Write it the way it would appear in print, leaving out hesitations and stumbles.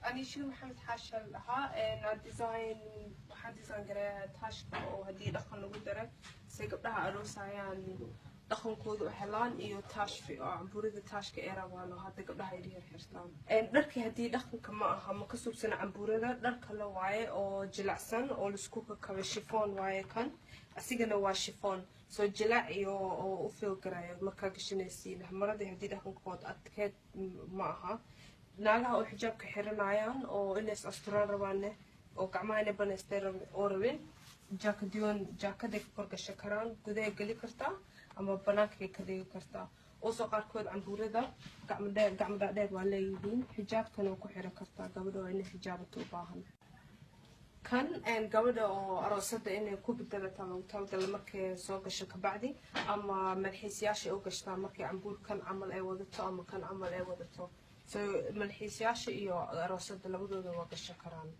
أنا شنو محمد حاشا لها ديزاين waxaan design gareeyaa taashka oo hadii dhaqan lagu daro say gabdhaha aroosayaan dhaqankooda u helaan iyo taash oo cambuurida taashka ee rabaan oo hadda gabdhaha ay xirtaan dharkii hadii dhaqanka ma aha ma ka suubsana cambuurida dharka la waaye oo jilacsan oo la isku kakaba chiffon waaye kan asigana waa chiffon soo jilac iyo oo u feel garayo marka gashanaysiin marada hadii dhaqankood adkeed ma aha naagaha oo xijaabka xiranayaan oo inays asturaan rabaan oo gacmaha banaysteen oo rabeen jaakada kor gashan karaan gudaha gali kartaa ama banaanka ka dhigi kartaa oo soo qaarkood cambuurada gacmo dheer waa leeyihiin xijaabkana ku xiran kartaa gabadha oo inay xijaabato u baahan kan gabadha oo aroosada inay ku bedelato loogu talagalay markay soo gasho ka bacdi ama malxiisayaasha u gashtaa markay cambuurkan camal ay wadato ama kan camal ay wadato so malxiisayaasha iyo aroosada labadooda waa gashan karaan